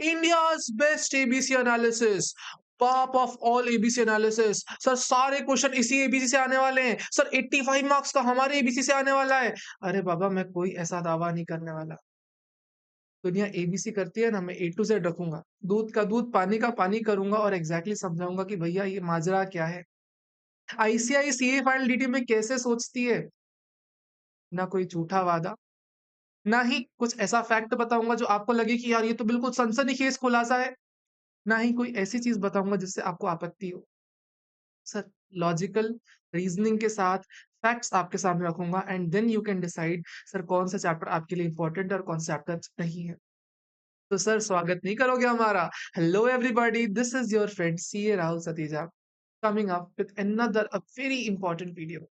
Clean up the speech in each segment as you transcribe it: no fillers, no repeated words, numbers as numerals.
India's best ABC analysis, top of all ABC analysis. Sir सारे question इसी ABC से आने वाले हैं सर, 85 मार्क्स का हमारे एबीसी से आने वाला है। अरे बाबा, मैं कोई ऐसा दावा नहीं करने वाला। दुनिया एबीसी करती है ना, मैं ए टू जेड रखूंगा, दूध का दूध पानी का पानी करूंगा और एग्जैक्टली समझाऊंगा कि भैया ये माजरा क्या है। आईसीआईसीआई फाइनल डीटी में कैसे सोचती है, ना कोई झूठा वादा, ना ही कुछ ऐसा फैक्ट बताऊंगा जो आपको लगे कि यार ये तो बिल्कुल सनसनीखेज खुलासा है, ना ही कोई ऐसी चीज बताऊंगा जिससे आपको आपत्ति हो। सर लॉजिकल रीजनिंग के साथ फैक्ट्स आपके सामने रखूंगा and then you can decide sir कौन सा चैप्टर आपके लिए इंपॉर्टेंट है और कौन सा चैप्टर नहीं है। तो सर स्वागत नहीं करोगे हमारा? Hello everybody, this is your friend CA Rahul Satija coming up with another a very important video.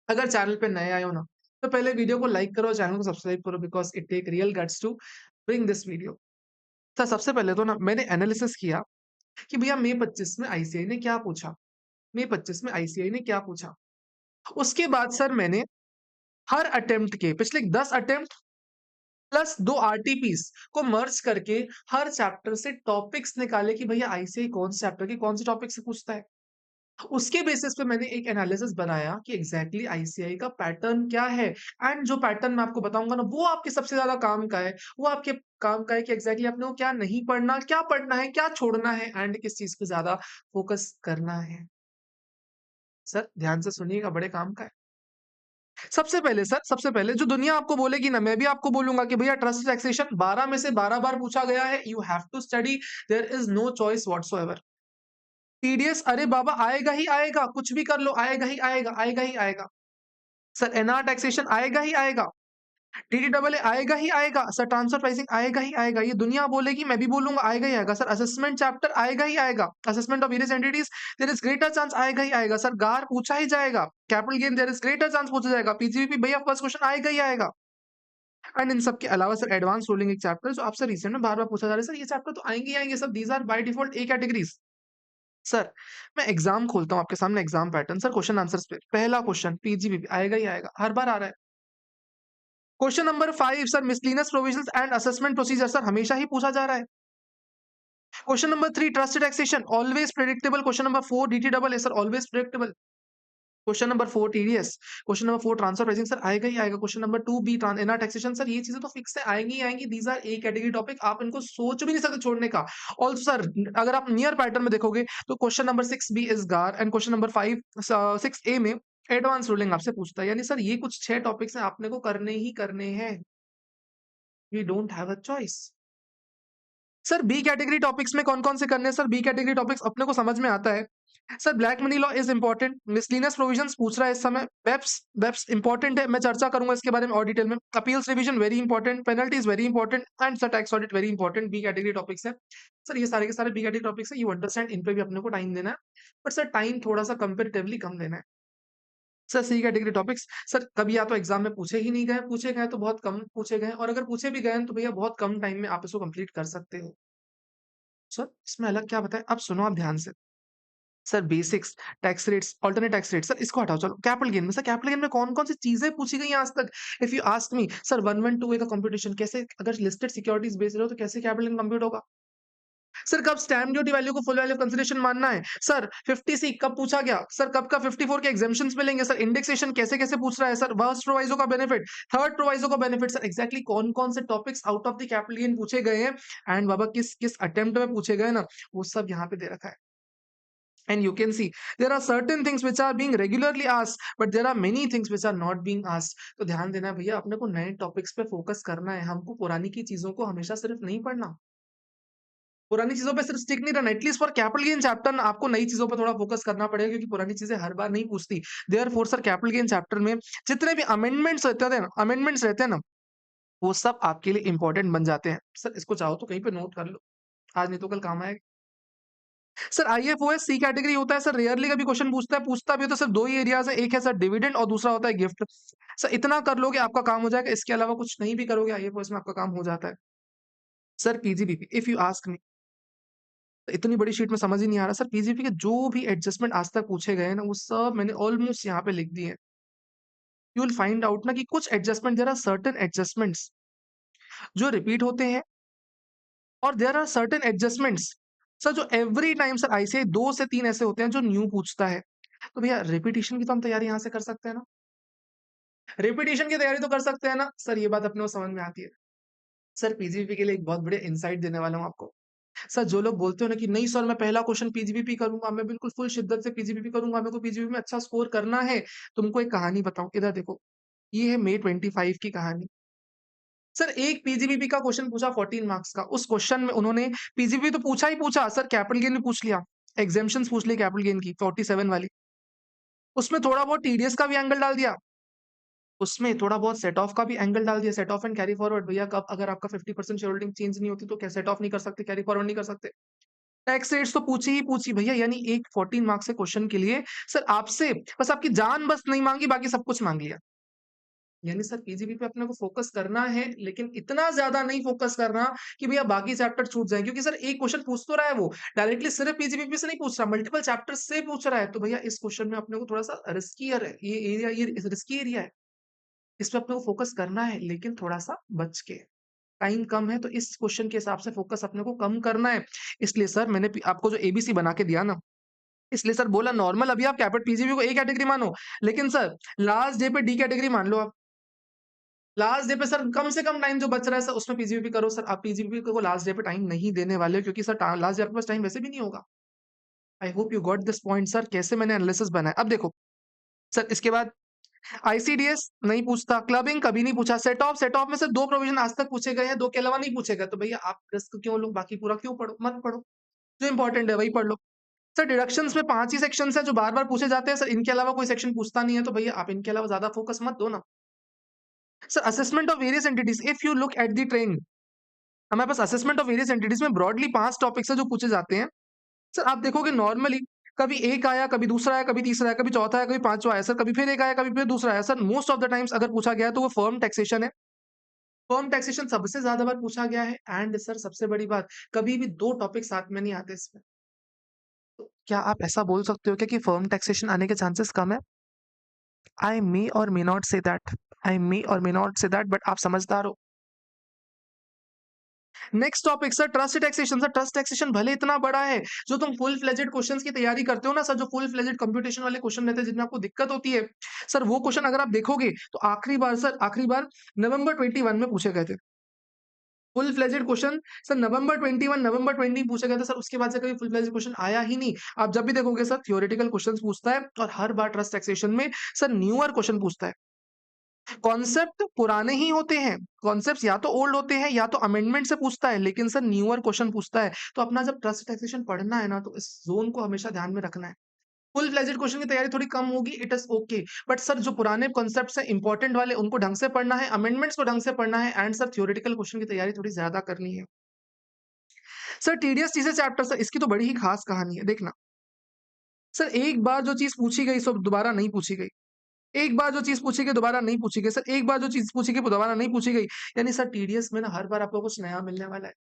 अगर चैनल पे नए आए हो ना, तो पहले वीडियो को लाइक करो, चैनल को सब्सक्राइब करो, because it take real guts to bring this video. Sir सबसे पहले तो ना मैंने एनालिसिस किया कि भैया मई 25 में आईसीआई ने क्या पूछा, मई 25 में आईसीआई ने क्या पूछा। उसके बाद सर मैंने हर अटेम्प्ट के पिछले 10 अटेम्प्ट प्लस 2 आरटीपीस को मर्ज करके हर चैप्टर से टॉपिक्स निकाले कि भैया आईसीआई कौन से चैप्टर के कौन से टॉपिक से पूछता है। उसके बेसिस पे मैंने एक एनालिसिस बनाया कि एग्जैक्टली आईसीआई का पैटर्न क्या है। एंड जो पैटर्न मैं आपको बताऊंगा ना, वो आपके सबसे ज्यादा काम का है। वो आपके काम का है कि एग्जैक्टली आपने वो क्या नहीं पढ़ना, क्या पढ़ना है, क्या छोड़ना है एंड किस चीज पे ज्यादा फोकस करना है। सर ध्यान से सुनिएगा, बड़े काम का है। सबसे पहले सर, सबसे पहले जो दुनिया आपको बोलेगी ना, मैं भी आपको बोलूंगा कि भैया ट्रस्ट टैक्सेशन 12 में से 12 बार पूछा गया है, you have to study, there is no choice whatsoever. TDS अरे बाबा आएगा ही आएगा, कुछ भी कर लो आएगा ही आएगा, आएगा ही आएगा। सर एनआर टैक्सेशन आएगा ही आएगा, डीडीडबल आएगा ही आएगा, सर ट्रांसफर प्राइसिंग आएगा ही आएगा, ये दुनिया बोलेगी मैं भी बोलूंगा आएगा ही आएगा। सर असेसमेंट चैप्टर आएगा ही आएगा, assessment of various entities there is greater chance आएगा ही आएगा। सर गार पूछा ही जाएगा, capital gain there is greater chance पूछा जाएगा, पीजीबीपी भैया फर्स्ट क्वेश्चन आएगा ही आएगा। एंड इन सब के अलावा सर एडवांस रूलिंग एक चैप्टर जो आपसे रिसेंट में बार बार पूछा जा रहा है, सर ये चैप्टर तो आएंगे ही आएंगे, सब these are by default A categories. Sir मैं एग्जाम खोलता हूँ आपके सामने, exam pattern sir question answers पे पहला क्वेश्चन पीजीबीपी आएगा ही आएगा, हर बार आ रहा है। Question number 5 sir miscellaneous provisions and assessment procedure, sir हमेशा ही पूछा जा रहा है। Question number 3 trusted taxation always predictable, question number 4 DT double है sir always predictable. Question number 4 TDS, question number 4 transfer pricing sir आएगा ही आएगा। Question number 2 B NR taxation, sir ये चीजें तो फिक्स है, आएंगी ही आएंगी, these are A category topic, आप इनको सोच भी नहीं सकते छोड़ने का। ऑल्सो सर अगर आप नियर पैटर्न में देखोगे तो क्वेश्चन नंबर 6 बी इज गार एंड क्वेश्चन नंबर 5 6 ए में एडवांस रूलिंग आपसे पूछता है। यानी सर ये कुछ 6 टॉपिक्स हैं, आपने को करने ही करने हैं, we don't have a choice. Sir B category topics में कौन कौन से करने हैं? सर बी कैटेगरी टॉपिक्स अपने को समझ में आता है। Sir black money law is important, miscellaneous provisions पूछ रहा है इस समय, बेप्स बेप्स इंपॉर्टेंट है, मैं चर्चा करूंगा इसके बारे में और डिटेल में। Appeals revision very important, penalties very important and sir tax audit very important, B category topics है। सर ये सारे के सारे बी कैटेगरी टॉपिक्स है, यू अंडरस्टैंड, इन पे भी अपने को टाइम देना है, बट सर टाइम थोड़ा सा कंपेरेटिवली कम देना है। सर सी कैटेगरी टॉपिक्स सर कभी या तो एग्जाम में पूछे ही नहीं गए, पूछे गए तो बहुत कम पूछे गए, और अगर पूछे भी गए तो भैया बहुत कम टाइम में आप इसको कंप्लीट कर सकते हो। सर इसमें अलग क्या बताएं, अब सुनो आप ध्यान से। Sir basics, tax rates, alternate tax rate, sir इसको हटाओ, चलो कैपिटल गेन में। सर कैपिटल गेन में कौन कौन सी चीजें पूछी गई हैं आज तक? If you ask me sir 112 का कंप्यूटेशन कैसे, अगर लिस्टेड सिक्योरिटीज बेच रहे हो तो कैसे कैपिटल गेन कंप्यूट होगा? सर कब स्टैम्प ड्यूटी वैल्यू को फुल वैल्यू कंसिडरेशन मानना है? सर 50C कब पूछा गया? सर कब का 54 के एग्जामिशंस मिलेंगे? सर इंडेक्सेशन कैसे कैसे पूछ रहा है? सर फर्स्ट प्रोवाइजो का बेनिफिट, थर्ड प्रोवाइजो का बेनिफिट, सर एग्जैक्टली कौन कौन से topics out of the capital gain पूछे गए हैं एंड बाबा किस किस अटेम्प्ट में पूछे गए ना, वो सब यहाँ पे दे रखा है। And you can see there are certain things which are being regularly asked, but there are many things which are not being asked. तो ध्यान देना भैया, अपने को नए टॉपिक्स पे फोकस करना है, हमको पुरानी की चीजों को हमेशा सिर्फ नहीं पढ़ना, पुरानी चीजों पे सिर्फ स्टिक नहीं रहना। At least for capital gain chapter आपको नई चीजों पे थोड़ा फोकस करना पड़ेगा, क्योंकि पुरानी चीजें हर बार नहीं पूछती। Therefore sir capital gain chapter में जितने भी अमेंडमेंट्स रहते हैं ना, वो सब आपके लिए इंपॉर्टेंट बन जाते हैं। सर इसको चाहो तो कहीं पे नोट कर लो, आज नहीं तो कल काम आएगा। सर आईएफओएस सी कैटेगरी होता है सर, रेयरली कभी क्वेश्चन पूछता है, पूछता भी हो तो सिर्फ दो ही एरियाज है, एक है सर डिविडेंड और दूसरा होता है गिफ्ट। सर इतना कर लोगे आपका काम हो जाएगा, इसके अलावा कुछ नहीं भी करोगे आईएफओएस में आपका काम हो जाता है। Sir PGBP if you ask me, इतनी बड़ी शीट में समझ ही नहीं आ रहा। सर पीजीबीपी के जो भी एडजस्टमेंट आज तक पूछे गए हैं ना, वो सब मैंने ऑलमोस्ट यहाँ पे लिख दिए हैं। यू विल फाइंड आउट ना कि कुछ adjustment, there are certain adjustments जो रिपीट होते हैं और there are certain adjustments sir जो एवरी टाइम सर आईसीआई 2 से 3 ऐसे होते हैं जो न्यू पूछता है। तो भैया रिपीटिशन की तो हम तैयारी यहाँ से कर सकते हैं ना? रिपीटिशन की तैयारी तो कर सकते हैं ना? सर ये बात अपने को समझ में आती है। सर पीजीबीपी के लिए एक बहुत बढ़िया इनसाइट देने वाला हूँ आपको। सर जो लोग बोलते हो ना कि नहीं सर मैं पहला क्वेश्चन पीजीबीपी करूँगा, मैं बिल्कुल फुल शिद्दत से पीजीबीपी करूँगा, मेरे को पीजीबीपी में अच्छा स्कोर करना है। तुमको एक कहानी बताऊँ, इधर देखो। ये है मई 25 की कहानी। सर एक पीजीबीपी का क्वेश्चन पूछा 14 मार्क्स का। उस क्वेश्चन में उन्होंने पीजीबीपी तो पूछा ही पूछा, सर कैपिटल गेन भी पूछ लिया। एग्जेम्पशंस पूछ ली कैपिटल गेन की 47 वाली। उसमें थोड़ा बहुत टीडीएस का भी एंगल डाल दिया। उसमें थोड़ा बहुत सेट ऑफ का भी एंगल डाल दिया। Set of and carry forward भैया कब अगर आपका 50% शेयर होल्डिंग चेंज नहीं होती तो क्या सेट ऑफ नहीं कर सकते, कैरी फॉरवर्ड नहीं कर सकते। टैक्स रेट्स तो पूछी ही पूछी भैया, यानी एक 14 मार्क्स के क्वेश्चन के लिए सर आपसे बस आपकी जान बस नहीं मांगी, बाकी सब कुछ मांग लिया। यानी सर पीजीबी पे अपने को फोकस करना है, लेकिन इतना ज्यादा नहीं फोकस करना कि भैया बाकी चैप्टर छूट जाए, क्योंकि सर एक क्वेश्चन पूछ तो रहा है, वो डायरेक्टली सिर्फ पीजीबी से नहीं पूछ रहा, मल्टीपल चैप्टर से पूछ रहा है। तो भैया इस क्वेश्चन में अपने को थोड़ा सा रिस्कियर है ये एरिया, ये रिस्की एरिया है। इस पे अपने को फोकस करना है, लेकिन थोड़ा सा बच के। टाइम कम है तो इस क्वेश्चन के हिसाब से फोकस अपने को कम करना है। इसलिए सर मैंने आपको जो एबीसी बना के दिया ना, इसलिए सर बोला नॉर्मल अभी आप कैपिटल पीजीबी को ए कैटेगरी मानो, लेकिन सर लास्ट डे पे डी कैटेगरी मान लो आप। लास्ट डे पे सर कम से कम टाइम जो बच रहा है सर उसमें पीजीबी करो। सर आप पीजीबी को लास्ट डे पे टाइम नहीं देने वाले हो, क्योंकि सर लास्ट डे आपके पास टाइम वैसे भी नहीं होगा। I hope you got this point sir, कैसे मैंने एनालिसिस बनाया। अब देखो सर, इसके बाद आईसीडीएस नहीं पूछता, क्लबिंग कभी नहीं पूछा, सेट ऑफ में से 2 प्रोविजन आज तक पूछे गए हैं, 2 के अलावा नहीं पूछे गए। तो भैया आप रिस्क क्यों लो, बाकी पूरा क्यों पढ़ो, मत पढ़ो। जो इंपॉर्टेंट है वही पढ़ लो। सर डिडक्शंस में 5 ही सेक्शंस हैं जो बार-बार पूछे जाते हैं सर, इनके अलावा कोई सेक्शन पूछता नहीं है, तो भैया आप इनके अलावा ज्यादा फोकस मत दो ना। Sir assessment of various entities, if you look at the trend, हमारे पास असेसमेंट ऑफ वेरियस एंटिटीज में ब्रॉडली 5 टॉपिक्स है जो पूछे जाते हैं। सर आप देखोगे नॉर्मली कभी एक आया, कभी दूसरा आया, कभी तीसरा आया, कभी चौथा आया, कभी पांचवा आया, सर कभी फिर एक आया, कभी फिर दूसरा आया। Sir most of the times अगर पूछा गया है तो वो फर्म टैक्सेशन है। फर्म टैक्सेशन सबसे ज्यादा बार पूछा गया है। एंड सर सबसे बड़ी बात, कभी भी 2 टॉपिक साथ में नहीं आते इसमें। तो क्या आप ऐसा बोल सकते हो क्या कि फर्म टैक्सेशन आने के चांसेस कम है? आई मे और मे नॉट से दैट, आई मे और may not say that, but आप समझदार हो। Next topic sir trust taxation. Sir trust taxation भले इतना बड़ा है, जो तुम फुल फ्लेजेड क्वेश्चंस की तैयारी करते हो ना सर, जो फुल फ्लेजेड कंप्यूटेशन वाले क्वेश्चन रहते हैं जिनमें आपको दिक्कत होती है, सर वो क्वेश्चन अगर आप देखोगे तो आखिरी बार नवंबर 21 में पूछे गए थे। फुल फ्लेजेड क्वेश्चन सर नवंबर 21, नवंबर 20 पूछे गए थे सर, उसके बाद से कभी फुल फ्लेजेड क्वेश्चन आया ही नहीं। आप जब भी देखोगे सर थियोरेटिकल क्वेश्चंस पूछता है, और हर बार ट्रस्ट टैक्सेशन में सर न्यूअर क्वेश्चन पूछता है। कॉन्सेप्ट पुराने ही होते हैं, कॉन्सेप्ट्स या तो ओल्ड होते हैं या तो अमेंडमेंट से पूछता है, लेकिन सर न्यूअर क्वेश्चन पूछता है। तो अपना जब ट्रस्ट टैक्सेशन पढ़ना है ना, तो इस जोन को हमेशा ध्यान में रखना है। फुल फ्लेजेड क्वेश्चन की तैयारी थोड़ी कम होगी, it is okay, but sir जो पुराने कॉन्सेप्ट्स हैं इंपॉर्टेंट वाले, उनको ढंग से पढ़ना है, अमेंडमेंट्स को ढंग से पढ़ना है, एंड सर थ्योरेटिकल क्वेश्चन की तैयारी थोड़ी ज्यादा करनी है। Sir TDS TC chapter sir इसकी तो बड़ी ही खास कहानी है, देखना। सर एक बार जो चीज पूछी गई सो दोबारा नहीं पूछी गई। एक बार जो चीज़ पूछी गई दोबारा नहीं पूछी गई। सर एक बार जो चीज़ पूछी गई वो दोबारा नहीं पूछी गई। यानी सर टीडीएस में ना हर बार आपको कुछ नया मिलने वाला है।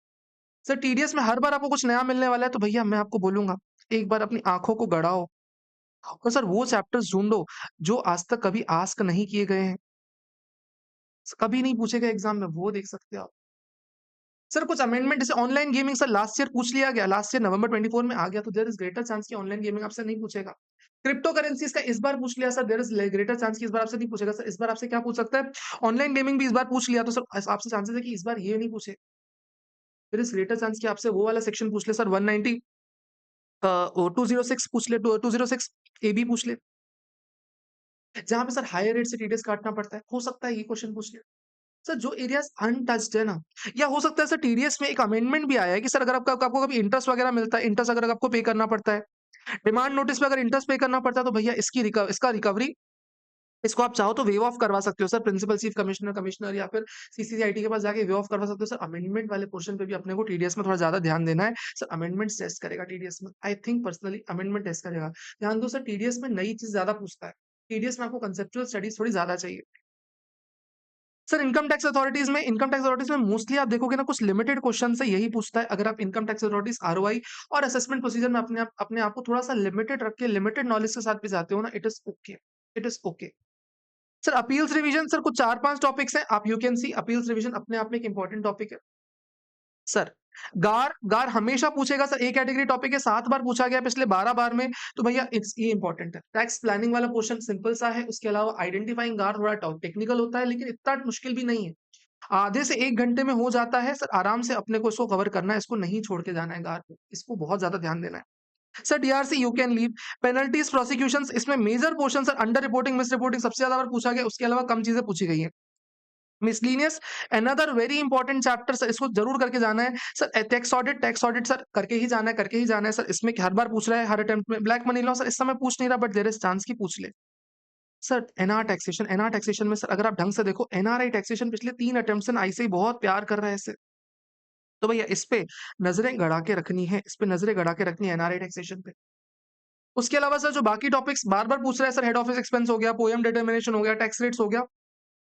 सर टीडीएस में हर बार आपको कुछ नया मिलने वाला है, तो भैया मैं आपको बोलूँगा, एक बार अपनी आँखों को गड़ाओ और सर वो चैप्टर्स ढूँढो जो आज तक कभी आस्क नहीं किए गए हैं। कभी नहीं पूछे गए एग्ज़ाम में, वो देख सकते हो आप। सर कुछ अमेंडमेंट जैसे online gaming sir last year पूछ लिया गया, लास्ट ईयर नवंबर 24 में आ गया, तो देयर इज़ ग्रेटर चांस कि ऑनलाइन गेमिंग आपसे नहीं पूछेगा। क्रिप्टो करेंसीज़ का इस बार पूछ लिया sir, there is greater chance कि इस बार आपसे नहीं पूछेगा। सर इस बार आपसे क्या पूछ सकता है? ऑनलाइन गेमिंग भी इस बार पूछ लिया, तो सर आपसे चांसेस है कि इस बार ये नहीं पूछे। देयर इज़ ग्रेटर चांस कि आपसे वो वाला सेक्शन पूछ ले सर, 190 206 पूछ ले, 206 एबी पूछ ले, जहाँ पे सर हायर रेट से टीडीएस काटना पड़ता है। हो सकता है ये क्वेश्चन पूछ ले। सर जो एरियाज़ अनटच्ड है ना, या हो सकता है सर टीडीएस में एक अमेंडमेंट भी आया है कि सर अगर आपको कभी इंटरेस्ट वगैरह मिलता है, इंटरेस्ट अगर आपको पे करना पड़ता है, डिमांड नोटिस पे अगर इंटरेस्ट पे करना पड़ता है, तो भैया इसका रिकवरी, इसको आप चाहो तो वेव ऑफ करवा सकते हो sir, principal chief commissioner commissioner या फिर सीसीसीआईटी के पास जाके वेव ऑफ करवा सकते हो सर। अमेंडमेंट वाले पोर्शन पे भी अपने को टीडीएस में थोड़ा ज्यादा ध्यान देना है। सर अमेंडमेंट टेस्ट करेगा टीडीएस में, I think personally amendment test करेगा। ध्यान दो सर, टीडीएस में नई चीज ज्यादा पूछता है। टीडीएस में आपको कंसेप्चुअल स्टडीज थोड़ी ज्यादा चाहिए। सर इनकम टैक्स अथॉरिटीज में मोस्टली आप देखोगे ना, कुछ लिमिटेड क्वेश्चन से यही पूछता है। अगर आप इनकम टैक्स अथॉरिटीज आरओआई और असेसमेंट प्रोसीजर में अपने आप को थोड़ा सा लिमिटेड रख के लिमिटेड नॉलेज के साथ भी जाते हो ना, it is okay, it is okay. Sir appeals revision sir कुछ 4-5 टॉपिक्स हैं, आप you can see appeals revision अपने आप में एक इंपॉर्टेंट टॉपिक है। सर गार गार हमेशा पूछेगा सर, ए कैटेगरी टॉपिक है, 7 बार पूछा गया पिछले 12 बार में, तो भैया इट्स ये इंपॉर्टेंट है। टैक्स प्लानिंग वाला पोर्शन सिंपल सा है, उसके अलावा आइडेंटिफाइंग गार थोड़ा टेक्निकल होता है, लेकिन इतना मुश्किल भी नहीं है। आधे से 1 घंटे में हो जाता है सर, आराम से अपने को इसको कवर करना है, इसको नहीं छोड़ के जाना है गार को, इसको बहुत ज़्यादा ध्यान देना है। Sir DRC you can leave, penalties, prosecutions, इसमें major portion sir under reporting, miss reporting सबसे ज़्यादा बार पूछा गया, उसके अलावा कम चीज़ें पूछी गई हैं। Miscellaneous another very important chapter sir, इसको जरूर करके जाना है सर। टैक्स ऑडिट सर करके ही जाना है, करके ही जाना है सर। इसमें हर बार पूछ रहा है, हर अटेम्प्ट में। ब्लैक मनी लॉ सर इस समय पूछ नहीं रहा, बट देयर इज चांस की पूछ ले। सर एनआर टैक्सेशन में सर अगर आप ढंग से देखो, एनआरआई टैक्सेशन पिछले 3 अटेम्प्ट से आई से बहुत प्यार कर रहा है इससे, तो भैया इस पे नजरें गड़ा के रखनी है, इस पे नजरें गड़ा के रखनी है एनआरआई टैक्सेशन पे। उसके अलावा सर जो बाकी टॉपिक्स बार बार पूछ रहा है सर, हेड ऑफिस एक्सपेंस हो गया, पोएम डिटर्मिनेशन हो गया, टैक्स रेट्स हो गया,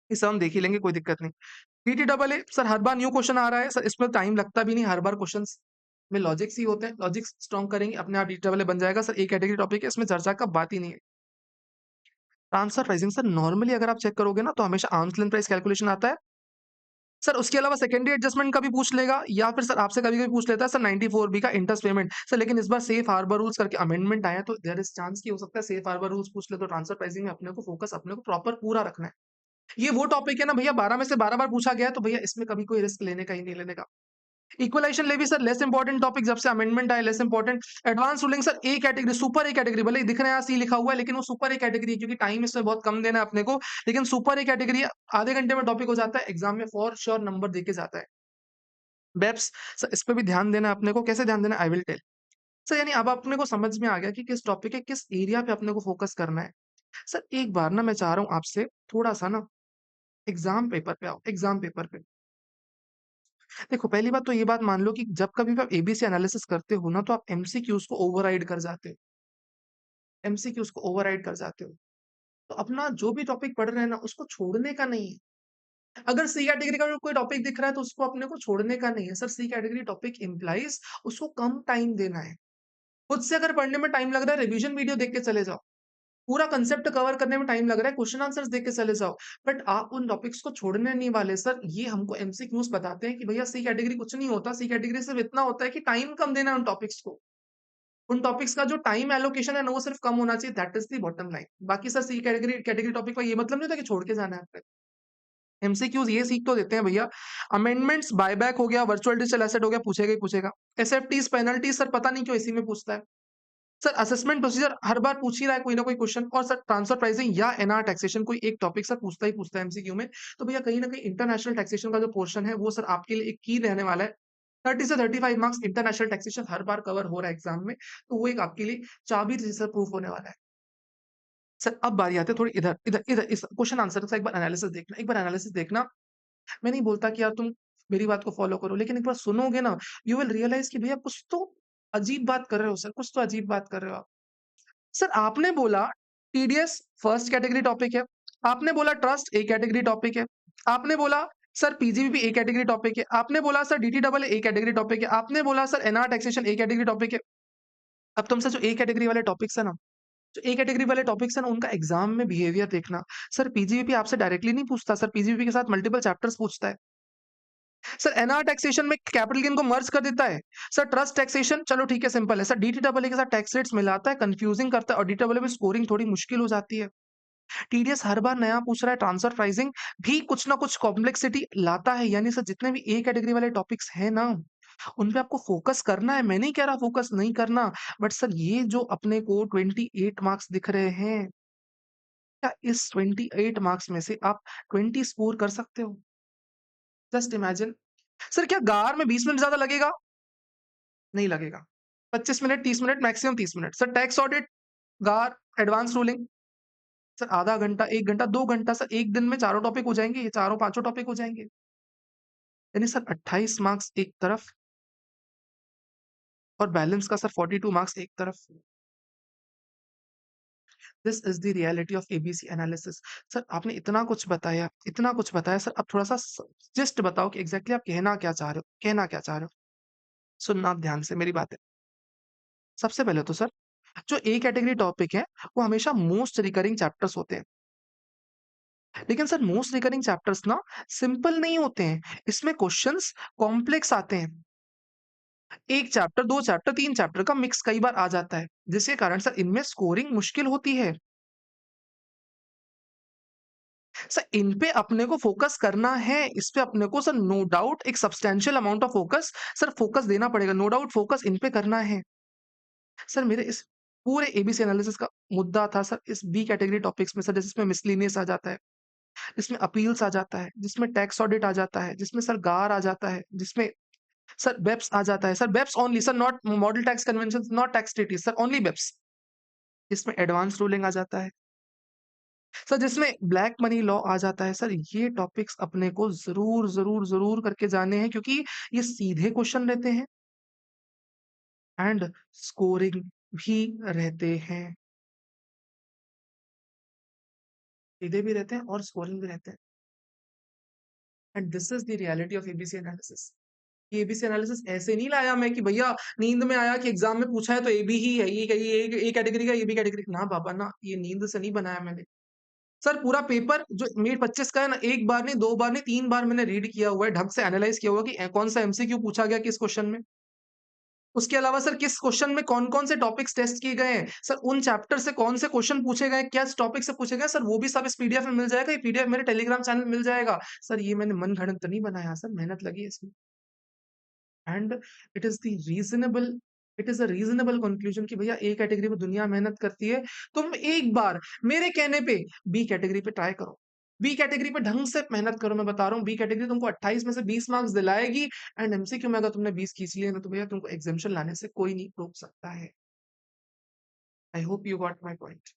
इसे हम देख ही लेंगे, कोई दिक्कत नहीं। टीटीडबलए सर हर बार न्यू क्वेश्चन आ रहा है सर, इसमें टाइम लगता भी नहीं, हर बार क्वेश्चंस में लॉजिक्स ही होते हैं, लॉजिक्स स्ट्रॉन्ग करेंगे अपने आप टीटीडबलए बन जाएगा सर। एक कैटेगरी टॉपिक है, इसमें चर्चा का बात ही नहीं है। ट्रांसफर प्राइसिंग सर नॉर्मली अगर आप चेक करोगे ना, तो हमेशा आर्म्स लेंथ प्राइस कैलकुलेशन आता है सर। उसके अलावा सेकेंडरी एडजस्टमेंट का भी पूछ लेगा, या फिर सर आपसे कभी कभी पूछ लेता है सर 94B का इंटरेस्ट पेमेंट सर। लेकिन इस बार सेफ हार्बर रूल्स करके अमेंडमेंट आया, तो देयर इज चांस की हो सकता है सेफ हार्बर रूल्स पूछ ले, तो ट्रांसफर प्राइसिंग में अपने को फोकस अपने को प्रॉपर पूरा रखना है। ये वो टॉपिक है ना भैया, 12 में से 12 बार पूछा गया है, तो भैया इसमें कभी कोई रिस्क लेने का ही नहीं लेने का। Equalisation levy sir less important topic, जब से अमेंडमेंट आया less important. Advance ruling sir A category, super A category, भले ही दिख रहा है सी लिखा हुआ है, लेकिन वो सुपर ए कैटेगरी है, क्योंकि टाइम इसमें बहुत कम देना है अपने को। लेकिन सुपर ए कैटेगरी आधे घंटे में टॉपिक हो जाता है, एग्जाम में फॉर श्योर नंबर देके जाता है। बेप्स सर इस पे भी ध्यान देना है अपने को, कैसे ध्यान देना है आई विल टेल सर। यानी अब अपने को समझ में आ गया कि किस टॉपिक है, किस एरिया पे अपने को फोकस करना है। सर एक बार ना मैं चाह रहा हूँ आपसे थोड़ा सा ना एग्जाम पेपर पे आओ, एग्जाम पेपर पे देखो। पहली बात तो ये बात मान लो कि जब कभी भी आप एबीसी एनालिसिस करते हो ना, तो आप एमसीक्यूज को ओवरराइड कर जाते हो, एमसीक्यूज को ओवरराइड कर जाते हो। तो अपना जो भी टॉपिक पढ़ रहे हैं ना, उसको छोड़ने का नहीं है। अगर सी कैटेगरी का कोई टॉपिक दिख रहा है, तो उसको अपने को छोड़ने का नहीं है सर। सी कैटेगरी टॉपिक इम्प्लाइज उसको कम टाइम देना है। खुद से अगर पढ़ने में टाइम लग रहा है, रिवीजन वीडियो देख के चले जाओ। पूरा कंसेप्ट कवर करने में टाइम लग रहा है, क्वेश्चन आंसर्स देख के चले जाओ। बट आप उन टॉपिक्स को छोड़ने नहीं वाले सर। ये हमको एमसीक्यूज बताते हैं कि भैया सी कैटेगरी कुछ नहीं होता, सी कैटेगरी सिर्फ इतना होता है कि टाइम कम देना है उन टॉपिक्स को। उन टॉपिक्स का जो टाइम एलोकेशन है ना, वो सिर्फ कम होना चाहिए, that is the bottom line. बाकी सर सी कैटेगरी कैटेगरी टॉपिक का ये मतलब नहीं होता कि छोड़ के जाना है आपने। एमसीक्यूज ये सीख तो देते हैं भैया। अमेंडमेंट्स, बायबैक हो गया, वर्चुअल डिजिटल एसेट हो गया, पूछेगा ही पूछेगा। एसएफटीज, पेनल्टीज सर पता नहीं क्यों इसी में पूछता है सर। असेसमेंट प्रोसीजर हर बार पूछ ही रहा है कोई ना कोई क्वेश्चन। और सर ट्रांसफर प्राइसिंग या एनआर टैक्सेशन, कोई एक टॉपिक सर पूछता ही एमसीक्यू में। तो भैया कहीं ना कहीं इंटरनेशनल टैक्सेशन का जो पोर्शन है, वो सर आपके लिए एक की रहने वाला है। 30 से 35 मार्क्स इंटरनेशनल टैक्सेशन हर बार कवर हो रहा है एग्जाम में, तो वो एक आपके लिए चाबी जैसा प्रूफ होने वाला है। सर अब बारी आती है थोड़ी इधर इधर इधर इस क्वेश्चन आंसर का एक बार एनालिसिस देखना, एक बार एनालिसिस देखना। मैं नहीं बोलता कि यार तुम मेरी बात को फॉलो करो, लेकिन एक बार सुनोगे ना, यू विल रियलाइज कि भैया कुछ तो अजीब बात कर रहे हो सर, कुछ तो अजीब बात कर रहे हो आप। सर आपने बोला टीडीएस फर्स्ट कैटेगरी टॉपिक है, आपने बोला ट्रस्ट ए कैटेगरी टॉपिक है, आपने बोला sir PGBP A category topic है, आपने बोला sir DT double A category topic है, आपने बोला sir NR taxation A category topic है। अब तुमसे जो ए कैटेगरी वाले टॉपिक्स है ना, जो ए कैटेगरी वाले टॉपिक्स है ना, उनका एग्जाम में बिहेवियर देखना। सर पीजीबीपी आपसे डायरेक्टली नहीं पूछता सर, पीजीबीपी के साथ मल्टीपल चैप्टर्स पूछता है। सर एनआर टैक्सेशन में कैपिटल गेन को मर्ज कर देता है। सर ट्रस्ट टैक्सेशन चलो ठीक है, सिंपल है सर। डीटीडब्ल्यू के साथ टैक्स रेट्स मिलाता है, कंफ्यूजिंग करता है, और डीटीडब्ल्यू में स्कोरिंग थोड़ी मुश्किल हो जाती है। टीडीएस हर बार नया पूछ रहा है, ट्रांसफर प्राइसिंग भी कुछ ना कुछ कॉम्प्लेक्सिटी लाता है। यानी सर जितने भी ए कैटेगरी वाले टॉपिक्स हैं ना, उन पे आपको फोकस करना है। मैं नहीं कह रहा फोकस नहीं करना, बट सर ये जो अपने को 28 मार्क्स दिख रहे हैं, क्या इस 28 मार्क्स में से आप 20 स्कोर कर सकते हो? Just imagine. सर क्या गार में 20 मिनट ज्यादा लगेगा? नहीं लगेगा। 25 minute, 30 minute, maximum 30 minute. Sir tax audit, गार, एडवांस रूलिंग सर आधा घंटा, 1 घंटा, 2 घंटा सर। एक दिन में चारों टॉपिक हो जाएंगे, ये चारों पांचों टॉपिक हो जाएंगे। यानी सर 28 मार्क्स एक तरफ, और बैलेंस का सर 42 मार्क्स एक तरफ। This is the reality of ABC analysis. Sir आपने इतना कुछ बताया, इतना कुछ बताया सर। अब थोड़ा सा जस्ट बताओ कि एग्जैक्टली आप कहना क्या चाह रहे हो, कहना क्या चाह रहे हो। सुनना आप ध्यान से मेरी बातें। सबसे पहले तो सर जो ए कैटेगरी टॉपिक है, वो हमेशा मोस्ट रिकरिंग चैप्टर्स होते हैं। लेकिन सर मोस्ट रिकरिंग चैप्टर्स ना सिंपल नहीं होते हैं, इसमें क्वेश्चंस कॉम्प्लेक्स आते हैं। 1 चैप्टर, 2 चैप्टर, 3 चैप्टर का मिक्स कई बार आ जाता है, जिसके कारण सर इनमें स्कोरिंग मुश्किल होती है। सर इन पे अपने को फ़ोकस करना है, इस पे अपने को सर नो डाउट एक substantial amount of focus sir focus देना पड़ेगा, नो डाउट फ़ोकस इन पे करना है। सर मेरे इस पूरे एबीसी एनालिसिस का मुद्दा था सर इस बी कैटेगरी टॉपिक्स में सर, जैसे इसमें मिसलेनियस आ जाता है, जिसमें अपील्स आ जाता है, जिसमें टैक्स ऑडिट आ जाता है, जिसमें सर गार आ जाता है, जिसमें सर बेप्स आ जाता है, sir BEPS only sir, not model tax conventions, not tax treaties sir, only BEPS. जिसमें एडवांस रूलिंग आ जाता है, सर जिसमें ब्लैक मनी लॉ आ जाता है। सर ये टॉपिक्स अपने को ज़रूर करके जाने हैं, क्योंकि ये सीधे क्वेश्चन रहते हैं एंड स्कोरिंग भी रहते हैं। सीधे भी रहते हैं और स्कोरिंग भी रहते हैं। And this is the reality of ABC analysis. ये एबीसी एनालिसिस ऐसे नहीं लाया मैं कि भैया नींद में आया कि एग्ज़ाम में पूछा है तो ए बी ही है, ये कैटेगरी का, ये बी कैटेगरी ना बाबा ना, ये नींद से नहीं बनाया मैंने। सर पूरा पेपर जो मिड 25 का है ना, 1 बार नहीं, 2 बार नहीं, 3 बार मैंने रीड किया हुआ है, ढंग से एनालाइज़ किया हुआ है कि कौन-सा एमसीक्यू पूछा गया किस क्वेश्चन में। उसके अलावा सर किस क्वेश्चन में कौन-कौन से टॉपिक्स टेस्ट किए गए हैं, सर उन चैप्टर से कौन से क्वेश्चन पूछे गए, किस टॉपिक से पूछे गए, सर वो भी सब इस पीडीएफ में मिल जाएगा, ये पीडीएफ मेरे टेलीग्राम चैनल में मिल जाएगा। सर ये मैंने मन-गढ़ंत नहीं बनाया सर, मेहनत लगी है इसमें। And it is the reasonable it is a reasonable conclusion कि भैया ए कैटेगरी में दुनिया मेहनत करती है, तुम एक बार मेरे कहने पे बी कैटेगरी पे ट्राई करो। बी कैटेगरी पे ढंग से मेहनत करो, मैं बता रहा हूँ बी कैटेगरी तुमको 28 में से 20 मार्क्स दिलाएगी एंड एमसीक्यू में अगर तुमने 20 खींच लिए ना तो भैया तुमको एग्जामिशन लाने से कोई नहीं रोक सकता है। I hope you got my point.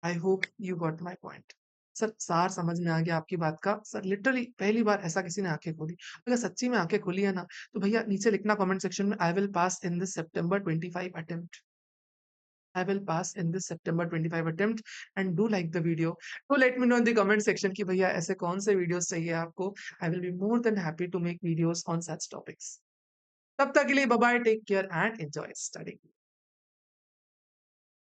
I hope you got my point. Sir सार समझ में आ गया आपकी बात का। सर लिटरली पहली बार ऐसा किसी ने आँखें खोली। अगर सच्ची में आँखें खोली है ना, तो भैया नीचे लिखना कमेंट सेक्शन में I will pass in this September 25 attempt. I will pass in this September 25 attempt and do like the video. Do let me know in the comment section कि भैया ऐसे कौन से वीडियोस चाहिए आपको. I will be more than happy to make videos on such topics. तब तक के लिए bye bye, take care and enjoy study.